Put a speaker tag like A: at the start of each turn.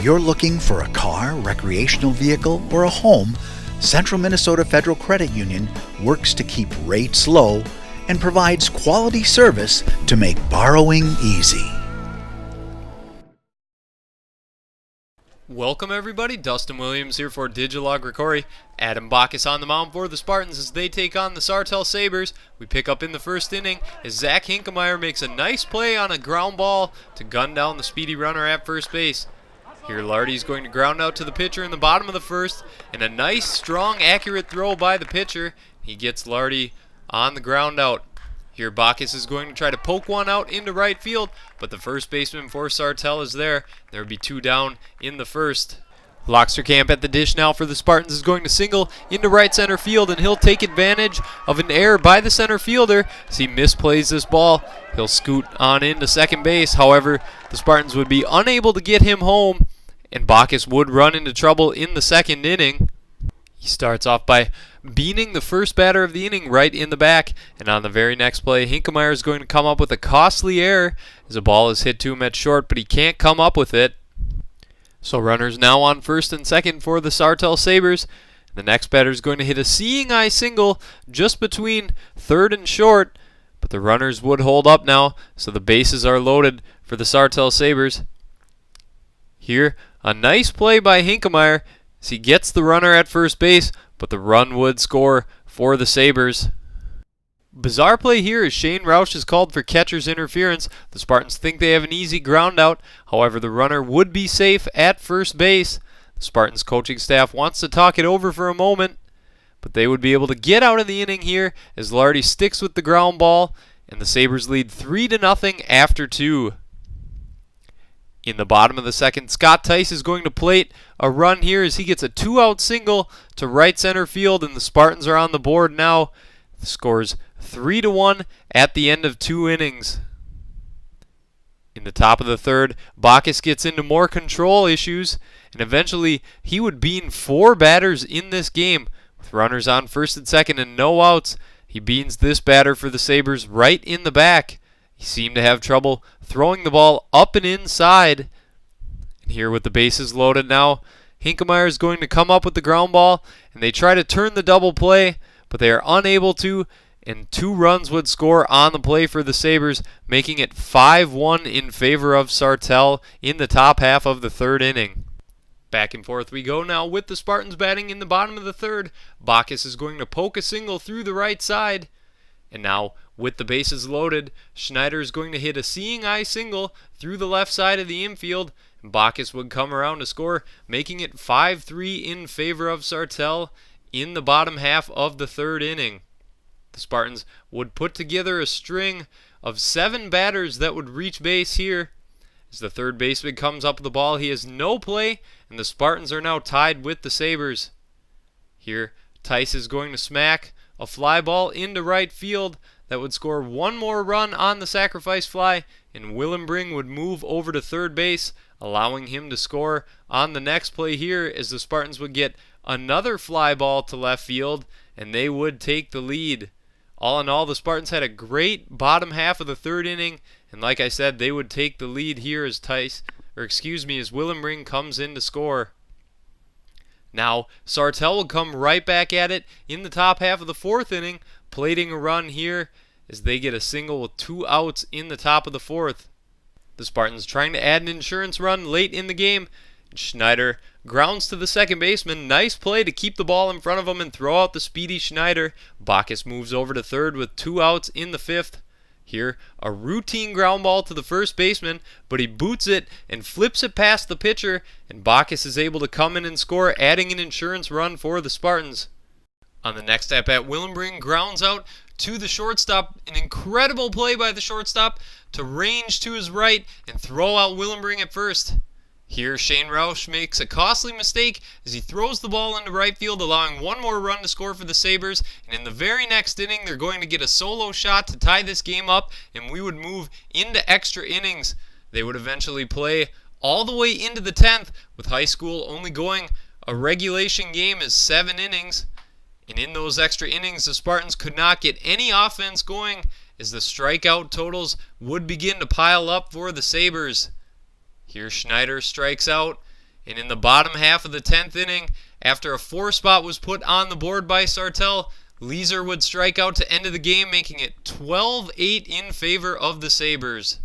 A: you're looking for a car, recreational vehicle, or a home, Central Minnesota Federal Credit Union works to keep rates low and provides quality service to make borrowing easy.
B: Welcome everybody, Dustin Williams here for DigElog ROCORI. Adam Bacchus on the mound for the Spartans as they take on the Sartell Sabers. We pick up in the first inning as Zach Hinkemeyer makes a nice play on a ground ball to gun down the speedy runner at first base. Here Lardy's going to ground out to the pitcher in the bottom of the first, and a nice, strong, accurate throw by the pitcher. He gets Lardy on the ground out. Here Bacchus is going to try to poke one out into right field, but the first baseman for Sartell is there. There will be two down in the first. Loxterkamp at the dish now for the Spartans is going to single into right center field, and he'll take advantage of an error by the center fielder as he misplays this ball. He'll scoot on into second base. However, the Spartans would be unable to get him home, and Bacchus would run into trouble in the second inning. He starts off by beaning the first batter of the inning right in the back, and on the very next play, Hinkemeyer is going to come up with a costly error as a ball is hit to him at short, but he can't come up with it. So runners now on first and second for the Sartell Sabers. The next batter is going to hit a seeing eye single just between third and short, but the runners would hold up now, so the bases are loaded for the Sartell Sabers. Here, a nice play by Hinkemeyer as he gets the runner at first base, but the run would score for the Sabers. Bizarre play here as Shane Roush is called for catcher's interference. The Spartans think they have an easy ground out. However, the runner would be safe at first base. The Spartans coaching staff wants to talk it over for a moment, but they would be able to get out of the inning here as Lardy sticks with the ground ball, and the Sabers lead 3-0 after 2. In the bottom of the second, Scott Tice is going to plate a run here as he gets a 2-out single to right center field, and the Spartans are on the board now. The score's 3-1 at the end of 2 innings. In the top of the third, Bacchus gets into more control issues, and eventually he would bean 4 batters in this game. With runners on first and second and no outs, he beans this batter for the Sabers right in the back. He seemed to have trouble throwing the ball up and inside. And here with the bases loaded now, Hinkemeyer is going to come up with the ground ball, and they try to turn the double play, but they are unable to, and 2 runs would score on the play for the Sabers, making it 5-1 in favor of Sartell in the top half of the third inning. Back and forth we go now with the Spartans batting in the bottom of the third. Bacchus is going to poke a single through the right side. And now, with the bases loaded, Schneider is going to hit a seeing eye single through the left side of the infield, and Bacchus would come around to score, making it 5-3 in favor of Sartell in the bottom half of the third inning. The Spartans would put together a string of 7 batters that would reach base here. As the third baseman comes up with the ball, he has no play, and the Spartans are now tied with the Sabers. Here, Tice is going to smack a fly ball into right field that would score 1 more run on the sacrifice fly, and Willenbring would move over to third base, allowing him to score on the next play here as the Spartans would get another fly ball to left field, and they would take the lead. All in all, the Spartans had a great bottom half of the third inning, and like I said, they would take the lead here as Willenbring comes in to score. Now, Sartell will come right back at it in the top half of the fourth inning, plating a run here as they get a single with 2 outs in the top of the fourth. The Spartans trying to add an insurance run late in the game. Schneider grounds to the second baseman. Nice play to keep the ball in front of him and throw out the speedy Schneider. Bacchus moves over to third with 2 outs in the fifth. Here, a routine ground ball to the first baseman, but he boots it and flips it past the pitcher, and Bacchus is able to come in and score, adding an insurance run for the Spartans. On the next at-bat, Willenbring grounds out to the shortstop. An incredible play by the shortstop to range to his right and throw out Willenbring at first. Here, Shane Roush makes a costly mistake as he throws the ball into right field, allowing 1 more run to score for the Sabers. And in the very next inning, they're going to get a solo shot to tie this game up, and we would move into extra innings. They would eventually play all the way into the 10th, with high school only going a regulation game as 7 innings. And in those extra innings, the Spartans could not get any offense going as the strikeout totals would begin to pile up for the Sabers. Here Schneider strikes out, And in the bottom half of the 10th inning, after a 4 spot was put on the board by Sartell, Leeser would strike out to end the game, making it 12-8 in favor of the Sabers.